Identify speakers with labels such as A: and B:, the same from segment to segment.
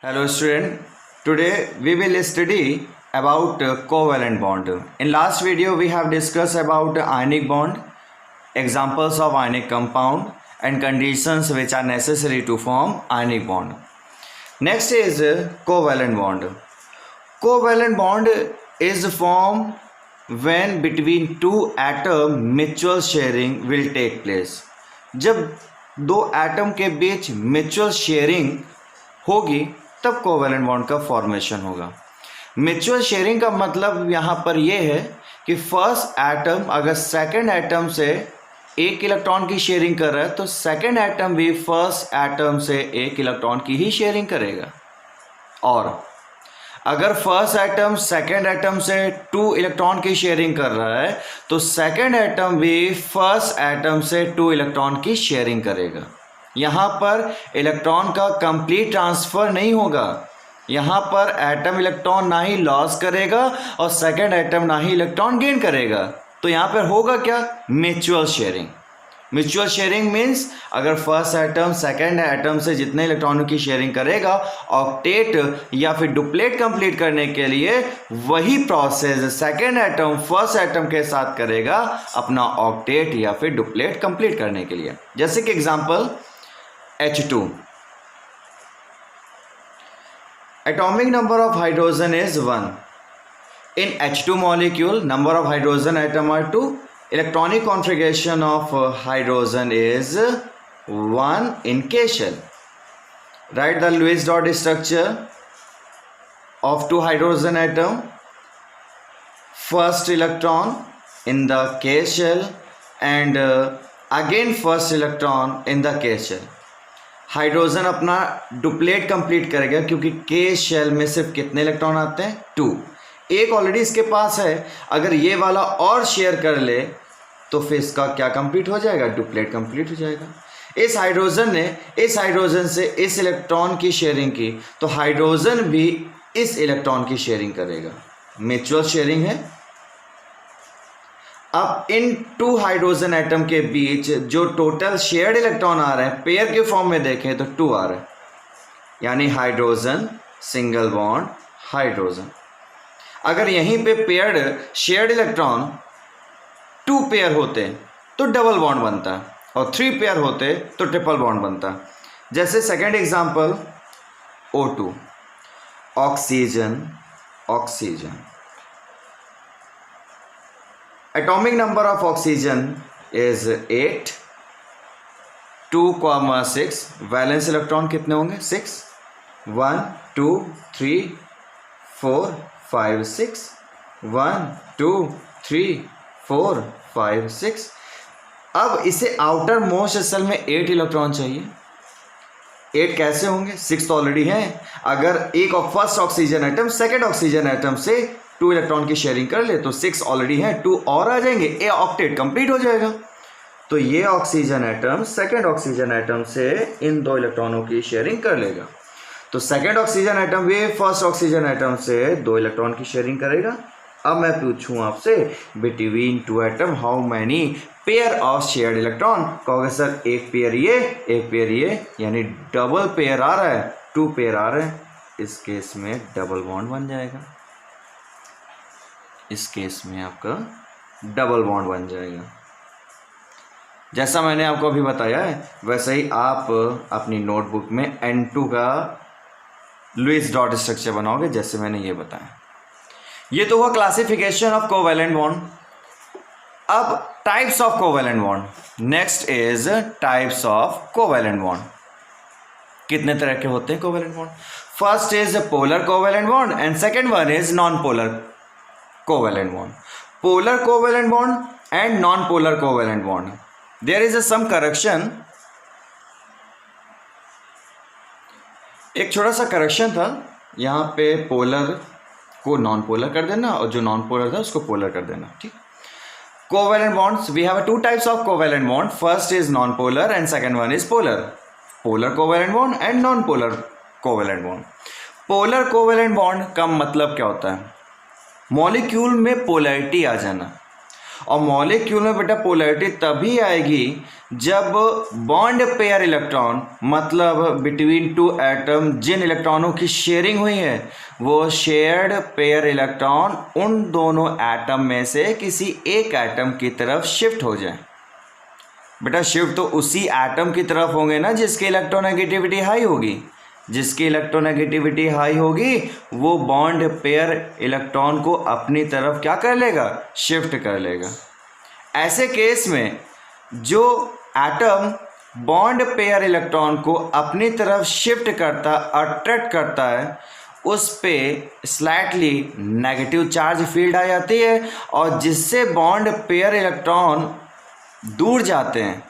A: Hello student, today we will study about covalent bond. In last video we have discussed about ionic bond, examples of ionic compound and conditions which are necessary to form ionic bond. Next is covalent bond. Covalent bond is formed when between two atom mutual sharing will take place. जब दो atom के बीच mutual sharing होगी तब covalent bond का formation होगा। Mutual sharing का मतलब यहाँ पर यह है कि फर्स्ट एटम अगर सेकंड एटम से एक इलेक्ट्रॉन की शेयरिंग कर रहा है तो सेकंड एटम भी फर्स्ट एटम से एक इलेक्ट्रॉन की ही शेयरिंग करेगा, और अगर फर्स्ट एटम सेकंड एटम से 2 इलेक्ट्रॉन की शेयरिंग कर रहा है तो सेकंड एटम भी फर्स्ट एटम से 2 इलेक्ट्रॉन की शेयरिंग करेगा। यहाँ पर इलेक्ट्रॉन का कंप्लीट ट्रांसफ़र नहीं होगा, यहाँ पर एटम इलेक्ट्रॉन ना ही लॉस करेगा और सेकंड एटम ना ही इलेक्ट्रॉन गेन करेगा। तो यहाँ पर होगा क्या? Mutual sharing. Mutual sharing means अगर फर्स्ट एटम सेकंड एटम से जितने इलेक्ट्रॉनों की शेयरिंग करेगा, ऑक्टेट या फिर डुप्लेट कंप्लीट करने के लिए वही process second atom first atom के साथ करेगा अपना ऑक्टेट या फिर डुप्लेट कंप्लीट करने के लिए। जैसे कि example H2, atomic number of hydrogen is 1. In H2 molecule, number of hydrogen atom are 2. Electronic configuration of hydrogen is 1 in K shell. Write the Lewis dot structure of 2 hydrogen atom. First electron in the K shell and again first electron in the K shell. Hydrogen अपना duplet complete करेगा क्योंकि के shell में सिर्फ कितने electron आते हैं? 2। एक ऑलरेडी इसके पास है, अगर ये वाला और शेयर कर ले तो फिर इसका क्या कंप्लीट हो जाएगा? डुप्लेट कंप्लीट हो जाएगा। इस हाइड्रोजन ने इस हाइड्रोजन से इस इलेक्ट्रॉन की शेयरिंग की तो हाइड्रोजन भी इस इलेक्ट्रॉन की शेयरिंग करेगा। म्यूचुअल शेयरिंग है। अब इन 2 हाइड्रोजन एटम के बीच जो टोटल शेयर्ड इलेक्ट्रॉन आ रहे हैं पेयर के फॉर्म में देखें तो 2 आ रहे हैं, यानी हाइड्रोजन सिंगल बॉन्ड हाइड्रोजन। अगर यहीं पे पेयर्ड शेयर्ड इलेक्ट्रॉन 2 पेयर होते तो डबल बॉन्ड बनता है और 3 पेयर होते तो ट्रिपल बॉन्ड बनता। जैसे second example O2, oxygen oxygen. Atomic number of oxygen is 8, 2,6. Valence electron कितने होंगे? 6, 1, 2, 3, 4, 5, 6, 1, 2, 3, 4, 5, 6। अब इसे आउटर मोस्ट सेल में 8 इलेक्ट्रॉन चाहिए। 8 कैसे होंगे? 6 तो ऑलरेडी हैं। अगर एक first oxygen atom second oxygen atom से 2 इलेक्ट्रॉन की शेयरिंग कर ले तो 6 ऑलरेडी हैं, 2 और आ जाएंगे, ए ऑक्टेट कंप्लीट हो जाएगा। तो ये oxygen atom second oxygen atom से इन 2 इलेक्ट्रॉनों की शेयरिंग कर लेगा। तो सेकेंड ऑक्सीजन एटम भी फर्स्ट ऑक्सीजन एटम से 2 इलेक्ट्रॉन की शेयरिंग करेगा। अब मैं पूछूं आपसे between 2 atom how many pair of shared electron? कहोगे सर एक पेयर ये एक पेयर ये, यानी डबल पेयर आ रहा है, 2 पेयर आ रहे हैं। इस केस में डबल बॉन्ड बन जाएगा, इस केस में आपका डबल बॉन्ड बन जाएगा। जैसा मैंने आपको अभी बताया है वैसे ही आप अपनी नोटबुक में N2 का लुईस डॉट स्ट्रक्चर बनाओगे जैसे मैंने ये बताया। ये तो हुआ क्लासिफिकेशन ऑफ कोवैलेंट बॉन्ड। अब types of covalent bond. Next is types of covalent bond. कितने तरह के होते हैं covalent bond? First is polar covalent bond and second one is non polar covalent bond. Polar covalent bond and non-polar covalent bond. There is some correction. एक छोटा सा correction था, यहाँ पे पोलर को नॉन पोलर कर देना और जो नॉन पोलर था उसको पोलर कर देना। ठीक। Covalent bonds, we have 2 types of covalent bond. First is non-polar and second one is polar. Polar covalent bond and non-polar covalent bond. Polar covalent bond का मतलब क्या होता है? मॉलिक्यूल में पोलैरिटी आ जाना। और मॉलिक्यूल में बेटा पोलैरिटी तभी आएगी जब बॉन्ड पेयर इलेक्ट्रॉन, मतलब बिटवीन टू एटम जिन इलेक्ट्रॉनों की शेयरिंग हुई है, वो शेयर्ड पेयर इलेक्ट्रॉन उन दोनों एटम में से किसी एक एटम की तरफ शिफ्ट हो जाए। बेटा शिफ्ट तो उसी एटम की तरफ होंगे ना जिसकी इलेक्ट्रोनेगेटिविटी हाई होगी। जिसकी इलेक्ट्रोनेगेटिविटी हाई होगी वो बॉन्ड पेयर इलेक्ट्रॉन को अपनी तरफ क्या कर लेगा, शिफ्ट कर लेगा। ऐसे केस में जो एटम बॉन्ड पेयर इलेक्ट्रॉन को अपनी तरफ शिफ्ट करता, अट्रैक्ट करता है, उस पे स्लाइटली नेगेटिव चार्ज फील्ड आ जाती है, और जिससे बॉन्ड पेयर इलेक्ट्रॉन दूर जाते हैं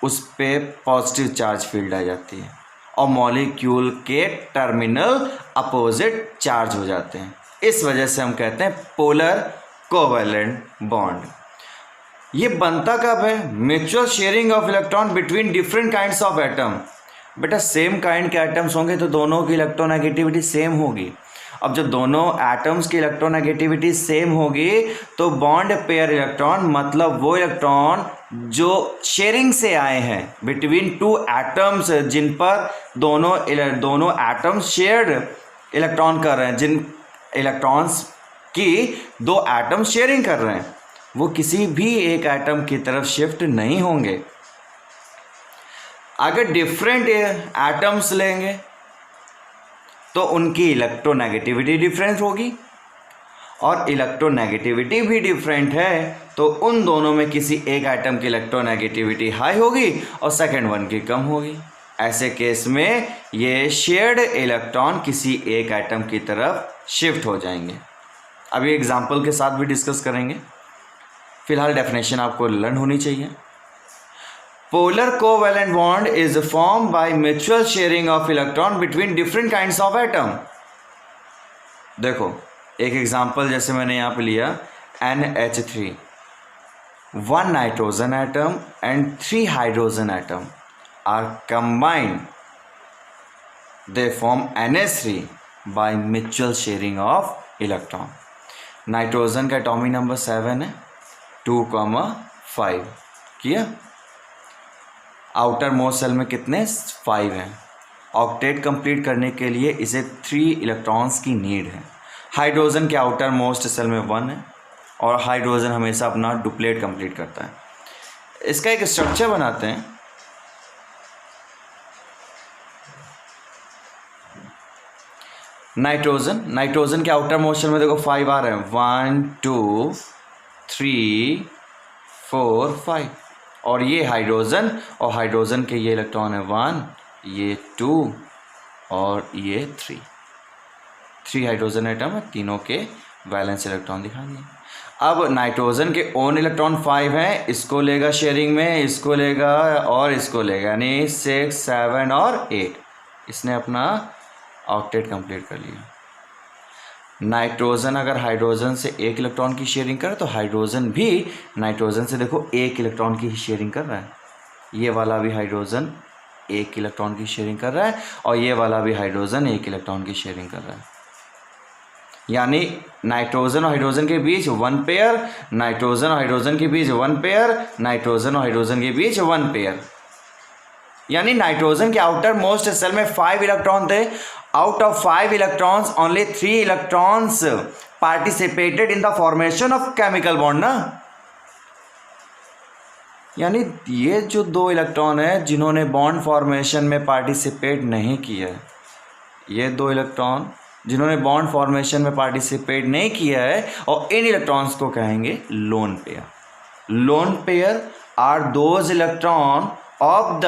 A: उस पे पॉजिटिव चार्ज फील्ड आ जाती है और मॉलिक्यूल के टर्मिनल अपोजिट चार्ज हो जाते हैं। इस वजह से हम कहते हैं पोलर कोवैलेंट बॉन्ड। ये बनता कब है? Mutual sharing of electron between different kinds of atom. बेटा सेम काइंड के एटम्स होंगे तो दोनों की इलेक्ट्रोनेगेटिविटी सेम होगी। अब जब दोनों एटम्स की इलेक्ट्रोनेगेटिविटी सेम होगी तो बॉन्ड पेयर इलेक्ट्रॉन, मतलब वो इलेक्ट्रॉन जो शेयरिंग से आए हैं बिटवीन टू एटम्स, जिन पर दोनों एटम्स शेयर्ड इलेक्ट्रॉन कर रहे हैं, जिन इलेक्ट्रॉन्स की दो एटम शेयरिंग कर रहे हैं, वो किसी भी एक एटम की तरफ शिफ्ट नहीं होंगे। अगर डिफरेंट एटम्स लेंगे तो उनकी इलेक्ट्रोनेगेटिविटी डिफरेंट होगी, और इलेक्ट्रोनेगेटिविटी भी डिफरेंट है तो उन दोनों में किसी एक एटम की इलेक्ट्रोनेगेटिविटी हाई होगी और सेकेंड वन की कम होगी। ऐसे केस में ये शेयर्ड इलेक्ट्रॉन किसी एक एटम की तरफ शिफ्ट हो जाएंगे। अभी एग्जाम्पल के साथ भी डिस्कस करेंगे, फिलहाल डेफिनेशन आपको लर्न होनी चाहिए। Polar covalent bond is form by mutual sharing of electron between different kinds of atom. देखो एक एग्जांपल जैसे मैंने यहाँ पे लिया NH3, 1 nitrogen atom and 3 hydrogen atom are combined, they form NH3 by mutual sharing of electron. Nitrogen का atomic number 7 है, 2,5 किया। आउटर मोस्ट सेल में कितने 5 हैं। ऑक्टेट कंप्लीट करने के लिए इसे 3 इलेक्ट्रॉन्स की नीड है। हाइड्रोजन के आउटर मोस्ट सेल में 1 है और हाइड्रोजन हमेशा अपना डुप्लेट कंप्लीट करता है। इसका एक स्ट्रक्चर बनाते हैं। नाइट्रोजन के आउटर मोस्ट सेल में देखो 5 आ रहे हैं, 1 2 3 4 5, और ये हाइड्रोजन, और हाइड्रोजन के ये इलेक्ट्रॉन है 1, ये 2 और ये 3 हाइड्रोजन एटम है, तीनों के वैलेंस इलेक्ट्रॉन दिखा दिए। अब नाइट्रोजन के ओन इलेक्ट्रॉन 5 हैं, इसको लेगा शेयरिंग में, इसको लेगा और इसको लेगा, यानी 6 7 और 8। इसने अपना ऑक्टेट कंप्लीट कर लिया। नाइट्रोजन अगर हाइड्रोजन से 1 इलेक्ट्रॉन की शेयरिंग करे तो हाइड्रोजन भी नाइट्रोजन से देखो 1 इलेक्ट्रॉन की शेयरिंग कर रहा है। ये वाला भी हाइड्रोजन 1 इलेक्ट्रॉन की शेयरिंग कर रहा है और ये वाला भी हाइड्रोजन 1 इलेक्ट्रॉन की शेयरिंग कर रहा है। यानी नाइट्रोजन और हाइड्रोजन के बीच 1 पेयर, नाइट्रोजन और हाइड्रोजन के बीच 1 पेयर, नाइट्रोजन और हाइड्रोजन के बीच 1 पेयर। यानी नाइट्रोजन के आउटर मोस्ट सेल में 5 इलेक्ट्रॉन थे। Out of 5 electrons, only 3 electrons participated in the formation of chemical bond ना। यानी ये जो 2 इलेक्ट्रॉन है जिन्होंने बॉन्ड फॉर्मेशन में पार्टिसिपेट नहीं किया है, ये 2 इलेक्ट्रॉन जिन्होंने बॉन्ड फॉर्मेशन में पार्टिसिपेट नहीं किया है, और इन इलेक्ट्रॉन्स को कहेंगे lone pair. Lone pair are those electron of the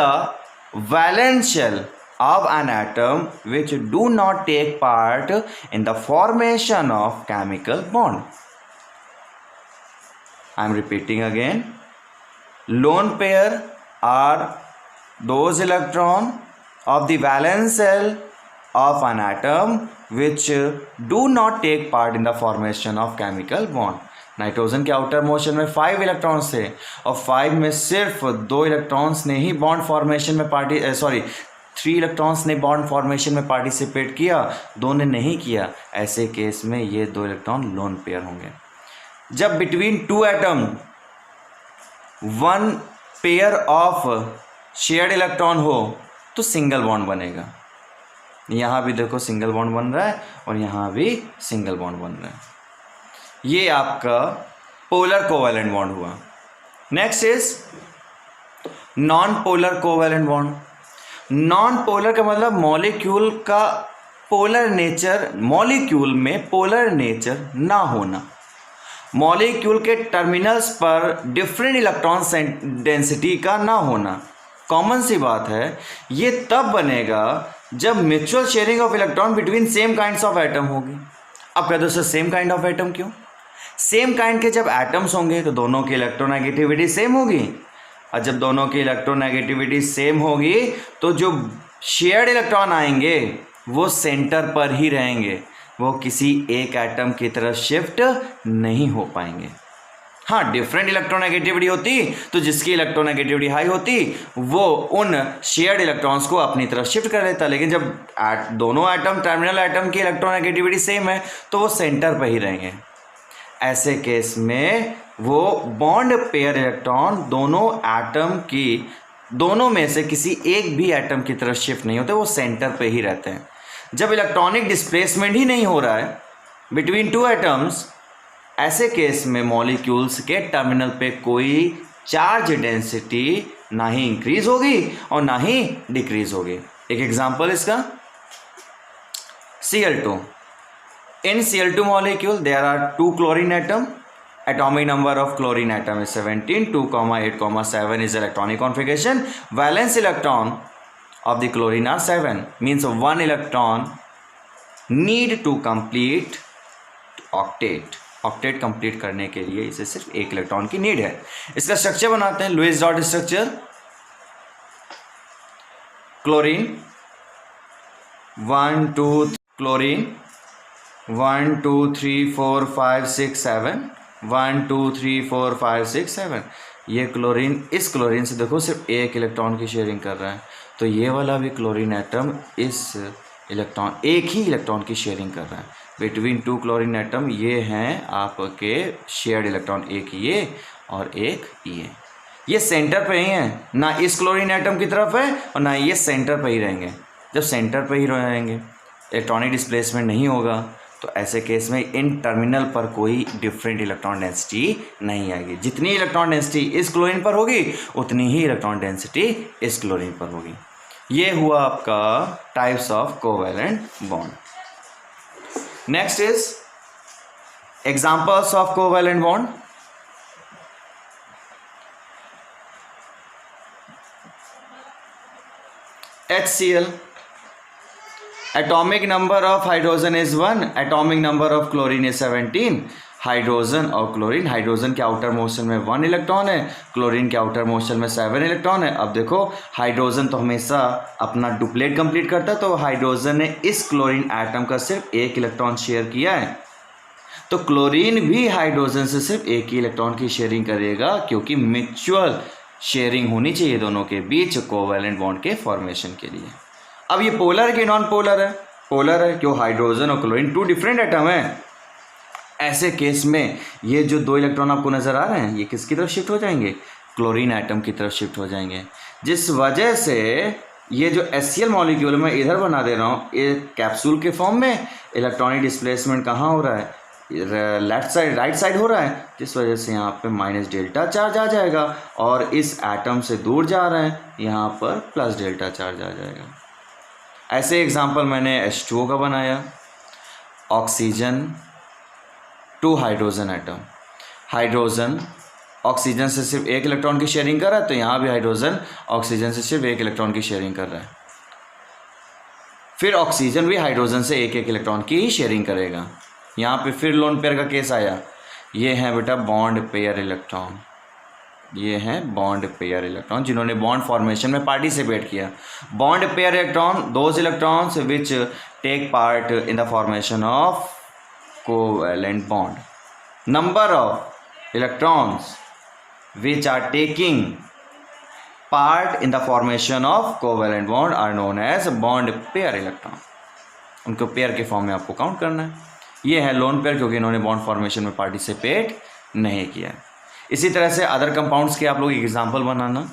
A: valence shell of an atom which do not take part in the formation of chemical bond. I am repeating again. Lone pair are those electron of the valence shell of an atom which do not take part in the formation of chemical bond. Nitrogen के outer motion में 5 electrons थे और 5 में सिर्फ 2 electrons ने ही bond formation में 3 electrons ने bond formation में पार्टिसिपेट किया, 2 ने नहीं किया। ऐसे केस में ये 2 इलेक्ट्रॉन लोन पेयर होंगे। जब between two atom one pair of shared electron हो तो सिंगल बॉन्ड बनेगा। यहाँ भी देखो सिंगल बॉन्ड बन रहा है और यहाँ भी सिंगल बॉन्ड बन रहा है। ये आपका पोलर कोवैलेंट बॉन्ड हुआ। Next is non polar covalent bond. Non polar का मतलब मॉलिक्यूल का पोलर नेचर, मॉलिक्यूल में पोलर नेचर ना होना, मॉलिक्यूल के टर्मिनल्स पर डिफरेंट इलेक्ट्रॉन डेंसिटी का ना होना। कॉमन सी बात है, ये तब बनेगा जब mutual sharing of electron between same kinds of atom होगी। अब कहते हो sir same kind of atom क्यों? सेम काइंड के जब एटम्स होंगे तो दोनों की इलेक्ट्रोनेगेटिविटी सेम होगी, और जब दोनों की इलेक्ट्रोनेगेटिविटी सेम होगी तो जो शेयर्ड इलेक्ट्रॉन आएंगे वो सेंटर पर ही रहेंगे, वो किसी एक एटम की तरफ शिफ्ट नहीं हो पाएंगे। हाँ, डिफरेंट इलेक्ट्रोनेगेटिविटी होती तो जिसकी इलेक्ट्रोनेगेटिविटी हाई होती वो उन शेयर्ड इलेक्ट्रॉन्स को अपनी तरफ शिफ्ट कर लेता, लेकिन जब दोनों एटम, टर्मिनल एटम की इलेक्ट्रोनेगेटिविटी सेम है तो वो सेंटर पर ही रहेंगे। ऐसे केस में वो बॉन्ड पेयर इलेक्ट्रॉन दोनों एटम की, दोनों में से किसी एक भी एटम की तरफ शिफ्ट नहीं होते, वो सेंटर पे ही रहते हैं। जब इलेक्ट्रॉनिक डिस्प्लेसमेंट ही नहीं हो रहा है बिटवीन टू एटम्स, ऐसे केस में मॉलिक्यूल्स के टर्मिनल पे कोई चार्ज डेंसिटी ना ही इंक्रीज होगी और ना ही डिक्रीज होगी। एक एग्जांपल इसका Cl2। In Cl2 molecule there are 2 chlorine atom. Atomic number of chlorine atom is 17. 2,8,7 is electronic configuration. Valence electron of the chlorine are 7. Means one electron need to complete octet. Octet complete करने के लिए इसे सिर्फ एक electron की need है। इसका structure बनाते हैं, Lewis dot structure. Chlorine 1 2 chlorine 1 2 3 4 5 6 7 1 2 3 4 5 6 7। ये क्लोरीन, इस क्लोरीन से देखो सिर्फ एक इलेक्ट्रॉन की शेयरिंग कर रहा है, तो ये वाला भी क्लोरीन एटम इस इलेक्ट्रॉन, एक ही इलेक्ट्रॉन की शेयरिंग कर रहा है बिटवीन टू क्लोरीन एटम। ये हैं आपके शेयर्ड इलेक्ट्रॉन, एक ये और एक ये सेंटर पे ही हैं, ना इस क्लोरीन एटम की तरफ है और ना ये सेंटर पे ही रहेंगे। जब सेंटर पे ही रहेंगे, इलेक्ट्रॉनिक डिस्प्लेसमेंट नहीं होगा, तो ऐसे केस में इन टर्मिनल पर कोई डिफरेंट इलेक्ट्रॉन डेंसिटी नहीं आएगी। जितनी इलेक्ट्रॉन डेंसिटी इस क्लोरीन पर होगी उतनी ही इलेक्ट्रॉन डेंसिटी इस क्लोरीन पर होगी। ये हुआ आपका types of covalent bond. Next is examples of covalent bond. HCl, atomic number of hydrogen is 1, atomic number of chlorine is 17। Hydrogen और क्लोरीन, हाइड्रोजन के आउटर मोशन में 1 इलेक्ट्रॉन है, क्लोरीन के आउटर मोशन में 7 इलेक्ट्रॉन है। अब देखो hydrogen तो हमेशा अपना डुप्लेट कंप्लीट करता है, तो हाइड्रोजन ने इस क्लोरीन एटम का सिर्फ एक इलेक्ट्रॉन शेयर किया है, तो क्लोरीन भी हाइड्रोजन से सिर्फ एक ही इलेक्ट्रॉन की शेयरिंग करेगा, क्योंकि म्यूचुअल शेयरिंग होनी चाहिए दोनों के बीच कोवैलेंट बॉन्ड के फॉर्मेशन के लिए। अब ये पोलर है कि नॉन पोलर है? पोलर है, क्यों? हाइड्रोजन और क्लोरीन 2 डिफरेंट एटम है। ऐसे केस में ये जो 2 इलेक्ट्रॉन आपको नज़र आ रहे हैं, ये किसकी तरफ शिफ्ट हो जाएंगे? क्लोरीन एटम की तरफ शिफ्ट हो जाएंगे, जिस वजह से ये जो HCl मॉलिक्यूल मैं इधर बना दे रहा हूँ, ये कैप्सूल के फॉर्म में इलेक्ट्रॉनिक डिस्प्लेसमेंट कहाँ हो रहा है? लेफ्ट साइड, राइट साइड हो रहा है, जिस वजह से यहाँ पे माइनस डेल्टा चार्ज आ जाएगा, और इस एटम से दूर जा रहे हैं, यहाँ पर प्लस डेल्टा चार्ज आ जाएगा। ऐसे एग्जांपल मैंने H2O का बनाया। Oxygen 2 hydrogen atom, hydrogen oxygen से सिर्फ एक इलेक्ट्रॉन की शेयरिंग कर रहा है, तो यहाँ भी हाइड्रोजन ऑक्सीजन से सिर्फ एक इलेक्ट्रॉन की शेयरिंग कर रहा है। फिर ऑक्सीजन भी हाइड्रोजन से एक इलेक्ट्रॉन की ही शेयरिंग करेगा। यहाँ पे फिर लोन पेयर का केस आया। ये हैं बेटा बॉन्ड पेयर इलेक्ट्रॉन, ये हैं बॉन्ड पेयर इलेक्ट्रॉन जिन्होंने बॉन्ड फॉर्मेशन में पार्टिसिपेट किया। Bond pair electron those electrons which take part in the formation of covalent bond. Number of electrons which are taking part in the formation of covalent bond are known as bond pair electron। उनको pair के form में आपको count करना है। ये है lone pair, क्योंकि इन्होंने बॉन्ड फॉर्मेशन में पार्टिसिपेट नहीं किया। इसी तरह से अदर कंपाउंड्स के आप लोग एग्जाम्पल बनाना।